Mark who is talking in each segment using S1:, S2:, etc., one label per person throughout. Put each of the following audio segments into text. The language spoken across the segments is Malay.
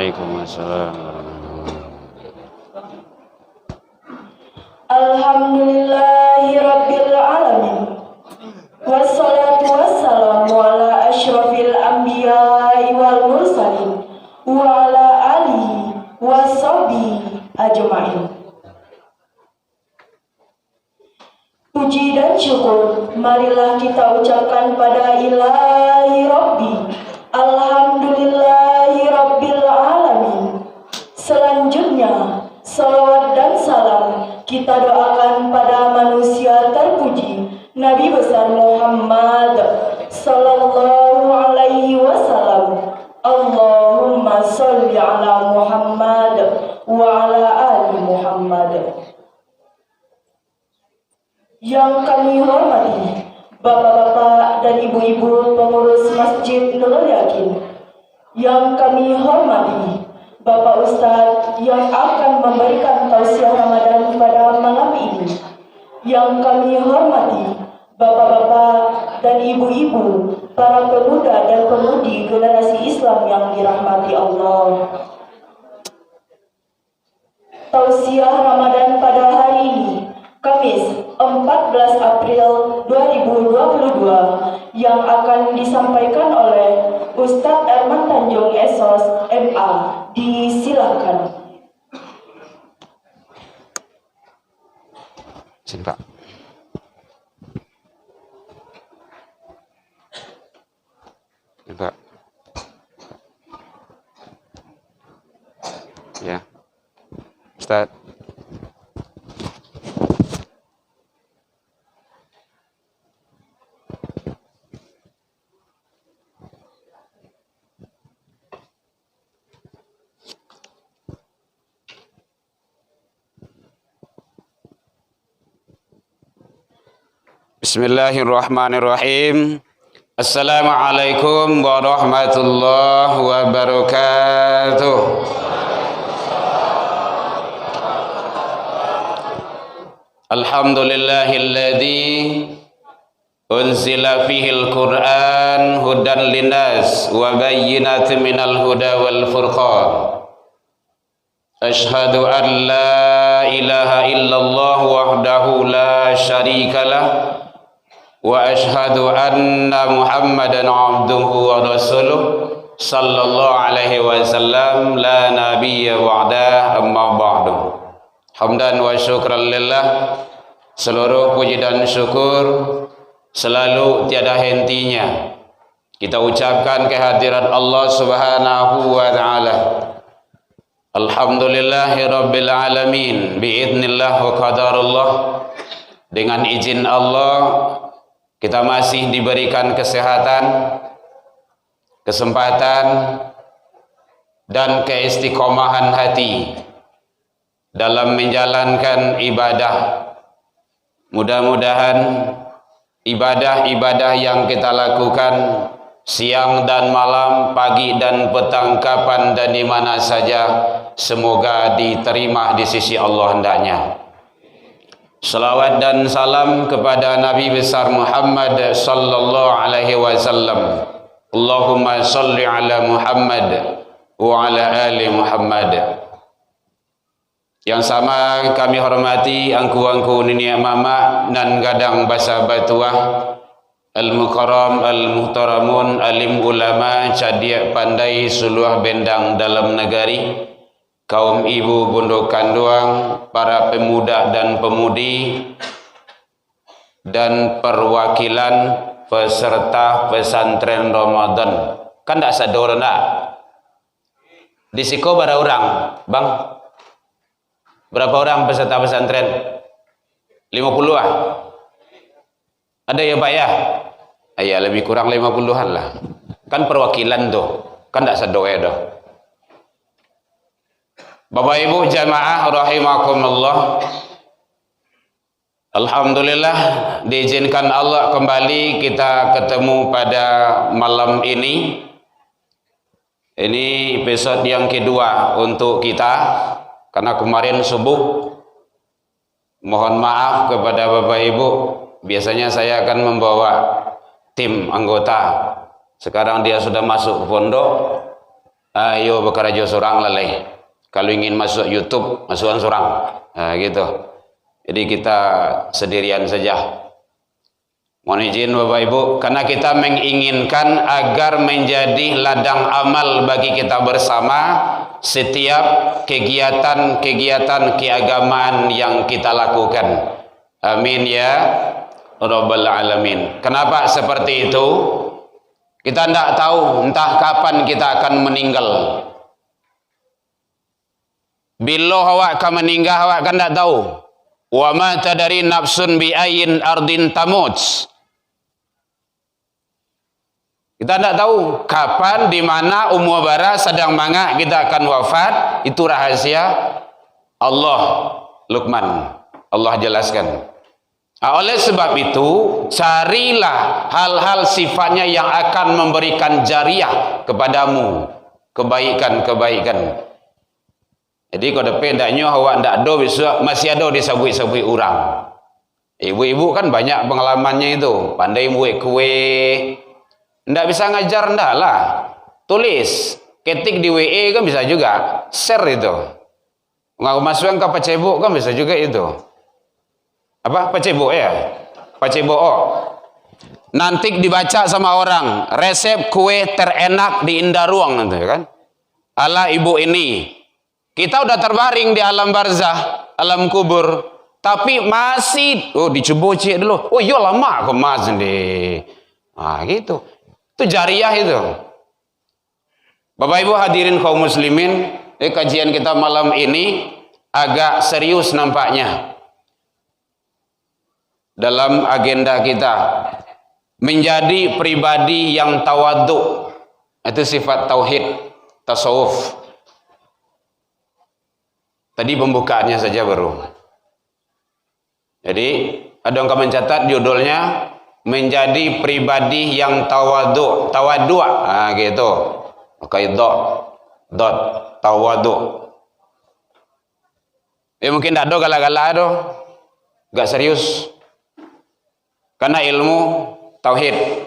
S1: Waalaikumsalam.
S2: Alhamdulillahirabbil alamin. Wassalatu wassalamu ala asyrafil anbiya'i wal mursalin wa ala alihi washabihi ajmain. Puji dan syukur marilah kita ucapkan pada Ilahi Rabbi. Alhamdulillahi Rabbil Alamin. Selanjutnya salawat dan salam kita doakan pada manusia terpuji Nabi besar Muhammad sallallahu alaihi wasallam. Allahumma sholli ala Muhammad wa ala ali Muhammad. Yang kami hormati Bapak-bapak dan ibu-ibu pengurus Masjid Nurul Yakin. Yang kami hormati Bapak Ustadz yang akan memberikan tausiah Ramadan pada malam ini. Yang kami hormati Bapak-bapak dan ibu-ibu, para pemuda dan pemudi generasi Islam yang dirahmati Allah. Tausiah Ramadan pada hari ini, Kamis 14 April 2022, yang akan disampaikan oleh Ustadz Erman Tanjung Esos MA. Disilakan.
S1: Sini Pak. Sini Pak. Ya, Ustadz. Bismillahirrahmanirrahim. Assalamualaikum warahmatullahi wabarakatuh. Alhamdulillahilladzi unzila fihil Qur'an hudan linnas wa bayyinatin minal huda wal furqan. Ashhadu an la ilaha illallah wahdahu la syarikalah wa ashhadu anna Muhammadan abduhu wa rasuluh sallallahu alaihi wasallam la nabiyya ba'da amma ba'du. Hamdan wa syukran lillah. Seluruh puji dan syukur selalu tiada hentinya kita ucapkan kehadiran Allah Subhanahu wa taala. Alhamdulillahi rabbil alamin biidznillah wa qadarullah. Dengan izin Allah kita masih diberikan kesehatan, kesempatan, dan keistiqomahan hati dalam menjalankan ibadah. Mudah-mudahan ibadah-ibadah yang kita lakukan siang dan malam, pagi dan petang, kapan dan di mana saja, semoga diterima di sisi Allah hendaknya. Salawat dan salam kepada Nabi besar Muhammad sallallahu alaihi wasallam. Allahumma sholli ala Muhammad wa ala ali Muhammad. Yang sama kami hormati angku-angku nini mama nan gadang basa batuah al-mukarram al-muhtaramun alim ulama cadiak pandai suluah bendang dalam negari, kaum ibu bunduk kanduang, para pemuda dan pemudi, dan perwakilan peserta pesantren Ramadan. Kan tak sadar nak? Di Siko berapa orang, bang? Berapa orang peserta pesantren? 50 ah? Ada ya pak ya? Ya lebih kurang 50-an lah. Kan perwakilan tuh, kan tak sadar ya dah. Bapak Ibu jamaah rahimakumullah. Alhamdulillah diizinkan Allah kembali kita ketemu pada malam ini. Ini episode yang kedua untuk kita karena kemarin subuh. Mohon maaf kepada Bapak Ibu. Biasanya saya akan membawa tim anggota. Sekarang dia sudah masuk pondok. Ayo bekerja seorang lalai. Kalau ingin masuk YouTube, masukkan seorang. Gitu. Jadi kita sendirian saja. Mohon izin Bapak Ibu, karena kita menginginkan agar menjadi ladang amal bagi kita bersama setiap kegiatan-kegiatan keagamaan yang kita lakukan. Amin ya Rabbal Alamin. Kenapa seperti itu? Kita tidak tahu entah kapan kita akan meninggal. Bila awak akan meninggal, awak kan tidak tahu. Wa ma tadari nafsun bi ayyin ardin tamut. Kita tidak tahu kapan, di mana, umur bara, sedang mangak kita akan wafat. Itu rahasia Allah. Luqman, Allah jelaskan. Oleh sebab itu, carilah hal-hal sifatnya yang akan memberikan jariah kepadamu, kebaikan-kebaikan. Jadi kalau pendaknya awak tidak ada, masih ada disabui-sabui orang. Ibu-ibu kan banyak pengalamannya itu, pandai buat kue. Tidak bisa ngajar, enggak lah. Tulis, ketik di WA kan bisa juga. Share itu. Ngaku masukkan ke Facebook kan bisa juga itu. Apa? Facebook ya? Facebook. Nanti dibaca sama orang. Resep kue terenak di Indaruang nanti kan. Ala ibu ini. Kita udah terbaring di alam barzah, alam kubur. Tapi masih, dicoba cek dulu. Oh iya lama kemas nih. Gitu. Itu jariah itu. Bapak Ibu hadirin kaum muslimin, kajian kita malam ini agak serius nampaknya. Dalam agenda kita menjadi pribadi yang tawadhu. Itu sifat tauhid, tasawuf. Tadi pembukaannya saja baru. Jadi ada yang mencatat judulnya menjadi pribadi yang tawadhu, gitu. Pakai dot tawadhu. Mungkin tidak ada gala-gala do, gak serius. Karena ilmu tauhid.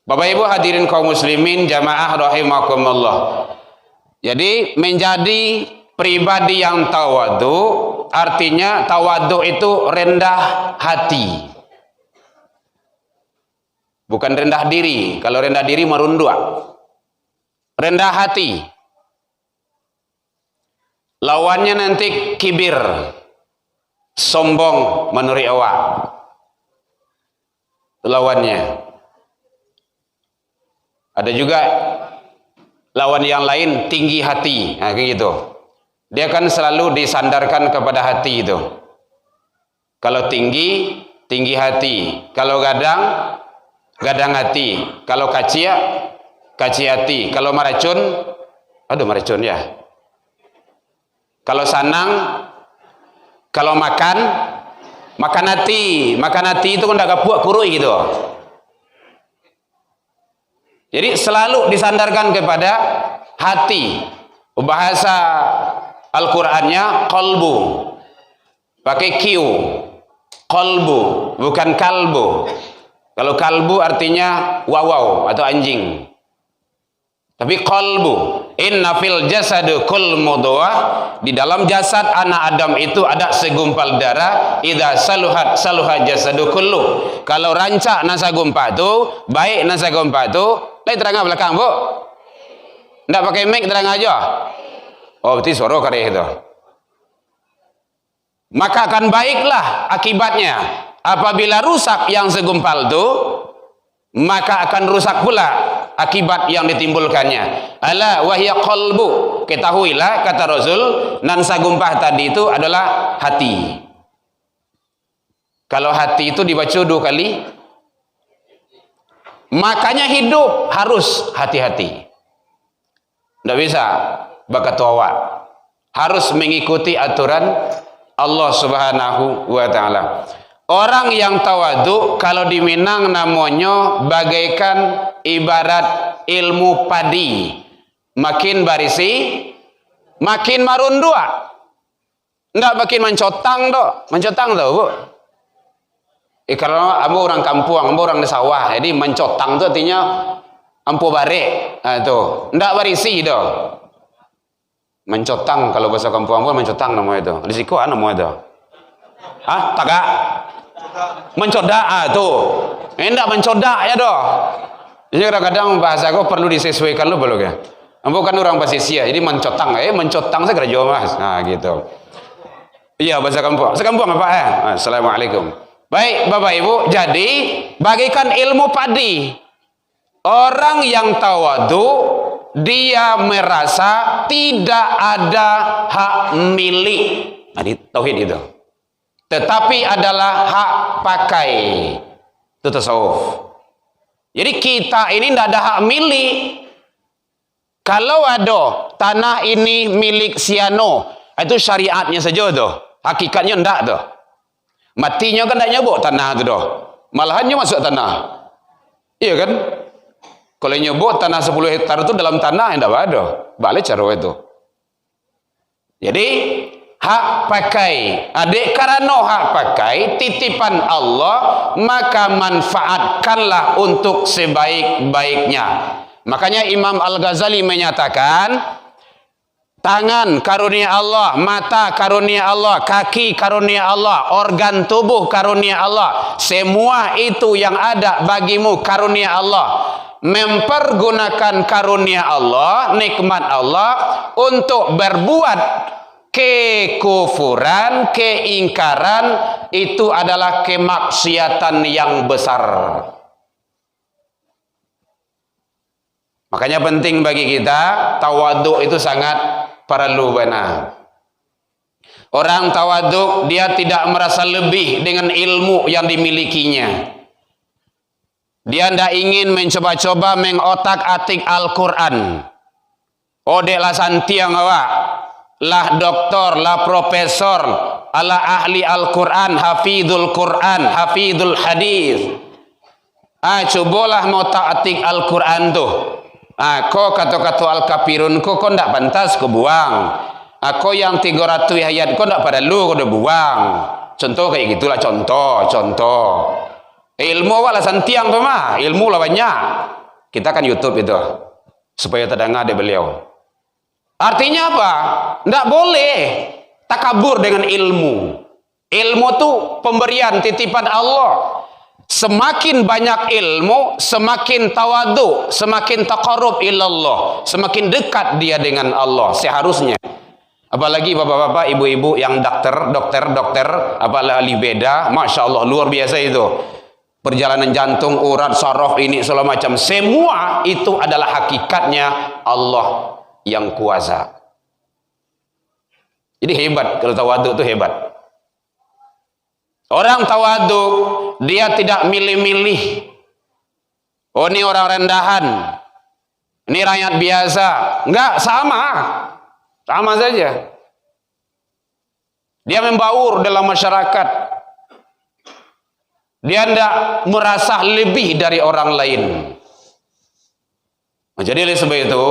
S1: Bapak Ibu hadirin kaum muslimin jamaah rahimakumullah. Jadi menjadi pribadi yang tawadhu, artinya tawadhu itu rendah hati. Bukan rendah diri. Kalau rendah diri merunduk. Rendah hati. Lawannya nanti kibir. Sombong menurut awak. Lawannya. Ada juga lawan yang lain tinggi hati. Kayak gitu. Dia kan selalu disandarkan kepada hati itu. Kalau tinggi, tinggi hati. Kalau gadang hati. Kalau kacia hati. Kalau meracun, meracun ya. Kalau sanang, kalau makan hati. Makan hati itu kan tidak kapuak kurui gitu. Jadi selalu disandarkan kepada hati. Bahasa Al-Qur'annya qalbu. Pakai Q. Qalbu, bukan kalbu. Kalau kalbu artinya wawaw atau anjing. Tapi qalbu, inna fil jasad kul mudghah, di dalam jasad anak Adam itu ada segumpal darah. Idza saluhat jasadu kullu. Kalau rancak nasa gumpa tu, baik nasa gumpa tu, lai terang belakang, Bu. Enggak pakai mic, terang aja. Berarti suara kare itu. Maka akan baiklah akibatnya. Apabila rusak yang segumpal itu, maka akan rusak pula akibat yang ditimbulkannya. Ala wahya qalbu. Ketahuilah kata Rasul, nan sagumpah tadi itu adalah hati. Kalau hati itu dibaca 2 kali, makanya hidup harus hati-hati. Tidak bisa bakat awak. Harus mengikuti aturan Allah Subhanahu wa taala. Orang yang tawadhu kalau di Minang namanya bagaikan ibarat ilmu padi. Makin barisi, makin marundua. Enggak makin mencotang do. Mencotang tau, Bu. Kalau ambo orang kampung, ambo orang di sawah. Jadi mencotang itu artinya ampo barek. Itu ndak berisi dah. Mencotang kalau bahasa kampung mencotang namanya itu. Risiko namanya itu. Tagak. Mencodak tuh. Endak mencodak ya doh. Jadi kadang-kadang bahasa aku perlu disesuaikan lu belum ya. Ambo kan orang Pasisia, jadi mencotang saya kerja Mas. Nah gitu. Iya bahasa kampung. Sekampung apa ya? Assalamualaikum. Baik Bapak Ibu, jadi bagikan ilmu padi. Orang yang tawadu dia merasa tidak ada hak milik. Nah, tauhid itu. Tetapi adalah hak pakai. Itu tasawuf. Jadi kita ini tidak ada hak milik. Kalau ada tanah ini milik Siano, itu syariatnya saja tuh. Hakikatnya tidak tuh. Matinya kan tidak nyebut tanah itu tuh. Malahannya masuk tanah. Iya kan? Kalau nyebut tanah 10 hektar itu dalam tanah yang tidak ada. Balik cara itu. Jadi hak pakai. Adik karena hak pakai titipan Allah, maka manfaatkanlah untuk sebaik-baiknya. Makanya Imam Al-Ghazali menyatakan, tangan karunia Allah, mata karunia Allah, kaki karunia Allah, organ tubuh karunia Allah. Semua itu yang ada bagimu karunia Allah. Mempergunakan karunia Allah, nikmat Allah untuk berbuat kekufuran, keingkaran, itu adalah kemaksiatan yang besar. Makanya penting bagi kita, tawaduk itu sangat perlu benar. Orang tawaduk, dia tidak merasa lebih dengan ilmu yang dimilikinya. Dia tidak ingin mencoba-coba mengotak-atik Al-Quran. Odeklah santiang awak. Lah doktor, lah profesor, ala ahli Al-Quran, hafidul Quran, hafidul hadis. Cobalah mau ta'atik Al-Quran tuh. Kau kata-kata Al-Kafirun, kau tidak pantas kau buang. Kau yang 300 ayat, kau tidak pada lu, kau udah buang. Contoh kayak gitulah, contoh. Ilmu wala santiang tuh mah, ilmu lah banyak. Kita kan YouTube itu, supaya terdengar dari beliau. Artinya apa? Tidak boleh takabur dengan ilmu. Ilmu itu pemberian titipan Allah. Semakin banyak ilmu, semakin tawadu, semakin taqarrub ilallah, semakin dekat dia dengan Allah seharusnya. Apalagi bapak-bapak, ibu-ibu yang dokter, apalagi ahli beda, masya Allah luar biasa itu. Perjalanan jantung, urat, saraf ini segala macam, semua itu adalah hakikatnya Allah yang kuasa. Jadi hebat kalau tawaduk itu hebat. Orang tawaduk dia tidak milih-milih. Oh ini orang rendahan, ini rakyat biasa. Enggak, sama saja. Dia membaur dalam masyarakat. Dia tidak merasa lebih dari orang lain. Jadi oleh sebab itu,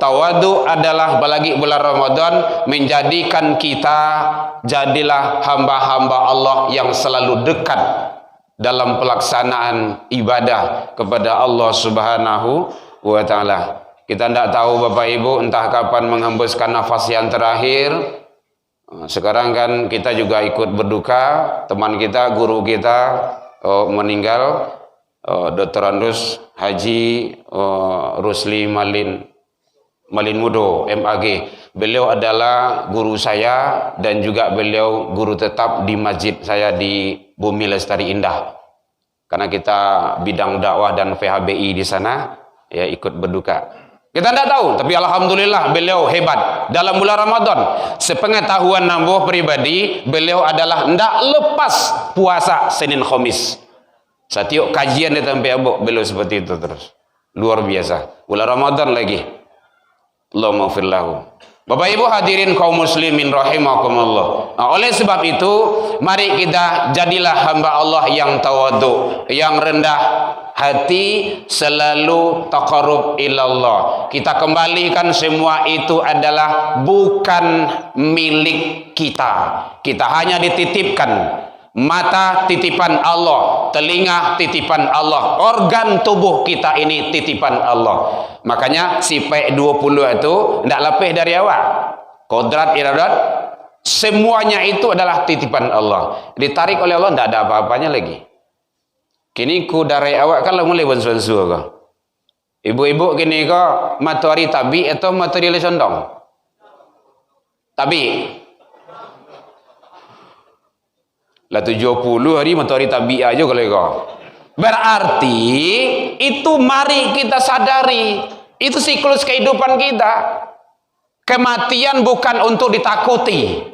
S1: tawadu adalah apalagi bulan Ramadan menjadikan kita jadilah hamba-hamba Allah yang selalu dekat dalam pelaksanaan ibadah kepada Allah Subhanahu wa taala. Kita tidak tahu Bapak Ibu entah kapan menghembuskan nafas yang terakhir. Sekarang kan kita juga ikut berduka, teman kita, guru kita meninggal, Dr. Andus Haji Rusli Malin Mudo MAG. Beliau adalah guru saya dan juga beliau guru tetap di masjid saya di Bumi Lestari Indah. Karena kita bidang dakwah dan PHBI di sana, ya ikut berduka. Kita tidak tahu, tapi alhamdulillah beliau hebat dalam bulan Ramadan. Sepengetahuan nambah pribadi, beliau adalah tidak lepas puasa Senin Khamis. Setiap kajian di tempat abuk beliau seperti itu terus. Luar biasa. Bulan Ramadan lagi. Allahumma firlahu. Bapak Ibu hadirin kaum muslimin rahimakumullah. Oleh sebab itu, mari kita jadilah hamba Allah yang tawadhu, yang rendah hati, selalu taqarrub ilallah. Kita kembalikan semua itu adalah bukan milik kita. Kita hanya dititipkan. Mata titipan Allah, telinga titipan Allah, organ tubuh kita ini titipan Allah. Makanya sifat 20 itu tidak lebih dari awak. Kodrat, iradat, semuanya itu adalah titipan Allah. Ditarik oleh Allah, tidak ada apa-apanya lagi. Kini ku dari awak kan mulai bonsu-bonsu kau. Ibu-ibu kini kau matahari tabi atau matahari condong? Tabi. Lah 70 hari matahari tabi aja kalau kau. Berarti itu mari kita sadari, itu siklus kehidupan kita. Kematian bukan untuk ditakuti,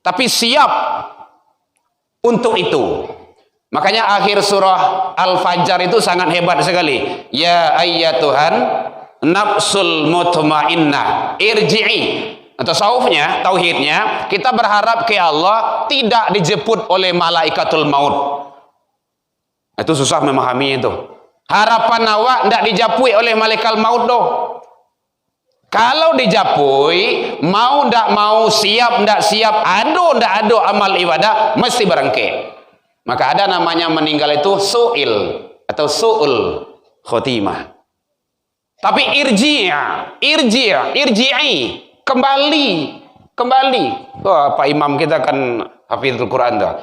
S1: tapi siap untuk itu. Makanya akhir surah Al-Fajr itu sangat hebat sekali. Ya ayyatuhan nafsul mutmainnah irji'i. Tasawufnya, tauhidnya, kita berharap ke Allah tidak dijemput oleh malaikatul maut. Itu susah memahami itu. Harapan awak tidak dijapui oleh malaikat maut doh. Kalau dijapui, mau tidak mau, siap tidak siap, ado tidak ado amal ibadah, mesti berengke. Maka ada namanya meninggal itu su'il atau su'ul khotimah. Tapi irji'i, kembali. Wah, Pak Imam kita kan hafizul Quran tuh.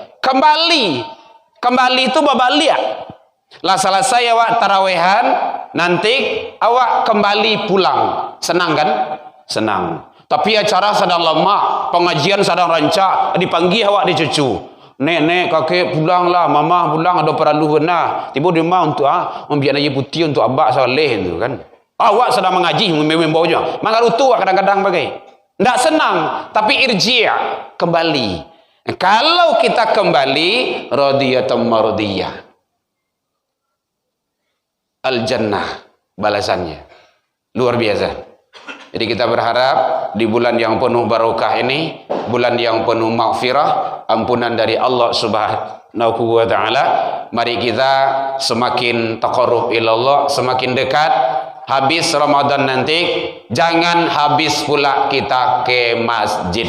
S1: Kembali itu babaliak. Lah selesai awak tarawehan, nanti awak kembali pulang. Senang kan? Senang. Tapi acara sedang lama, pengajian sedang rancak, dipanggil awak dicucu. Nek, kakek pulanglah, mama pulang, ada perandu benar. Tiba dia mau untuk membiar aja putih untuk abak saleh itu kan. Awak sedang mengaji, membawanya. Mangarutu kadang-kadang bagai. Tidak senang, tapi irji' kembali. Kalau kita kembali, radiyatan maradiyah. Al-jannah balasannya. Luar biasa. Jadi kita berharap di bulan yang penuh barokah ini, bulan yang penuh maghfirah, ampunan dari Allah Subhanahu wa taala, mari kita semakin taqarrub ilallah, semakin dekat. Habis Ramadan nanti, jangan habis pula kita ke masjid.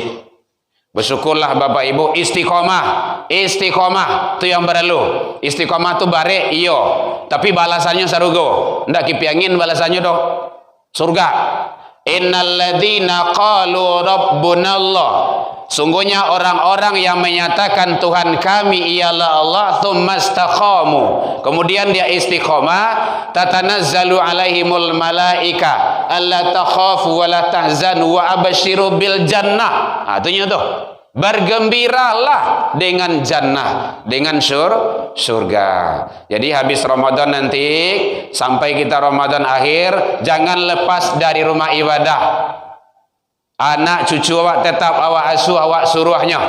S1: Bersyukurlah Bapak Ibu, istiqomah itu yang berlalu. Istiqomah itu bare iyo, tapi balasannya sarugo. Ndak kipiangin balasannya doh surga. Innalladzina qalu rabbunallah. Sungguhnya orang-orang yang menyatakan Tuhan kami ialah Allah, tsumma istaqamu, kemudian dia istiqomah, tatanazzalu alaihimul malaika alla takhafu wa la tahzanu wa abasyiru bil jannah. Artinya tuh, bergembiralah dengan jannah, dengan surga. Jadi habis Ramadan nanti sampai kita Ramadan akhir, jangan lepas dari rumah ibadah. Anak cucu awak tetap awak asuh, awak suruhnya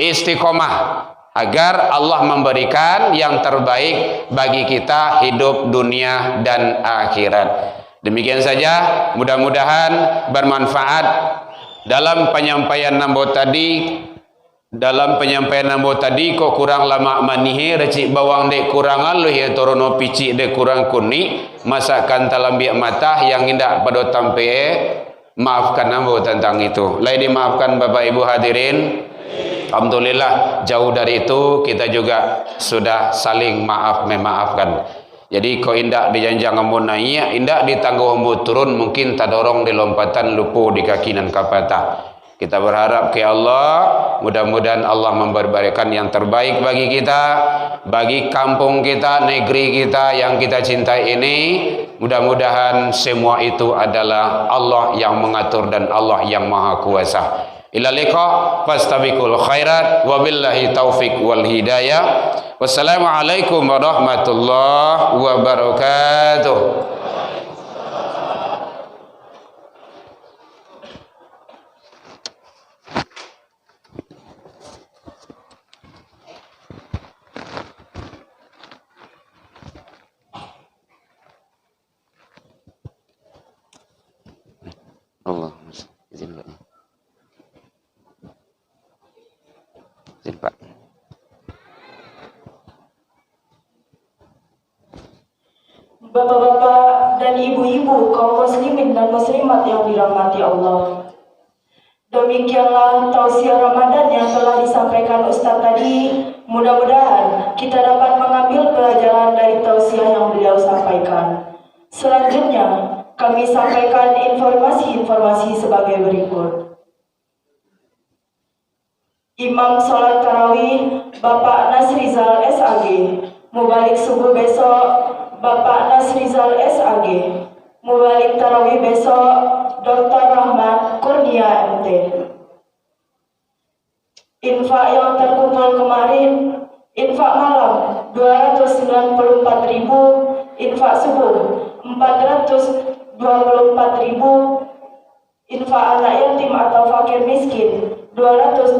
S1: istiqomah agar Allah memberikan yang terbaik bagi kita hidup dunia dan akhirat. Demikian saja, mudah-mudahan bermanfaat dalam penyampaian nambo tadi. Dalam penyampaian nambo tadi kok kurang lama manihe recik bawang dek kurangan lu ya torono pici dek kurang kuni masakan talambiak mata yang indah pada tampe. Maafkan nambo tentang itu. Lai dimaafkan Bapak Ibu hadirin. Alhamdulillah jauh dari itu kita juga sudah saling memaafkan. Jadi kau indak dijanjang ambo naik, indak ditangguh ambo turun, mungkin tadorong di lompatan lupu di kaki dan kapata. Kita berharap ke Allah, mudah-mudahan Allah memberikan yang terbaik bagi kita, bagi kampung kita, negeri kita yang kita cintai ini. Mudah-mudahan semua itu adalah Allah yang mengatur dan Allah yang maha kuasa. Ila liqa fastabiqul khairat wabillahi taufik wal hidayah. Wassalamualaikum warahmatullahi wabarakatuh. Allah izin Pak. Izin Pak.
S2: Bapak-bapak dan ibu-ibu kaum muslimin dan muslimat yang dirahmati Allah. Demikianlah tausiah Ramadan pelajaran yang telah disampaikan Ustadz tadi, mudah-mudahan kita dapat mengambil pelajaran dari tausiah yang beliau sampaikan. Selanjutnya, kami sampaikan informasi-informasi sebagai berikut. Imam Sholat Tarawih Bapak Nasrizal SAG. Mubalik subuh besok Bapak Nasrizal SAG. Mubalik Tarawih besok Dr. Rahmat Kurnia MT. Infak yang terkumpul kemarin, infak malam 294.000, infak subuh 424.000, infak anak yatim atau fakir miskin 271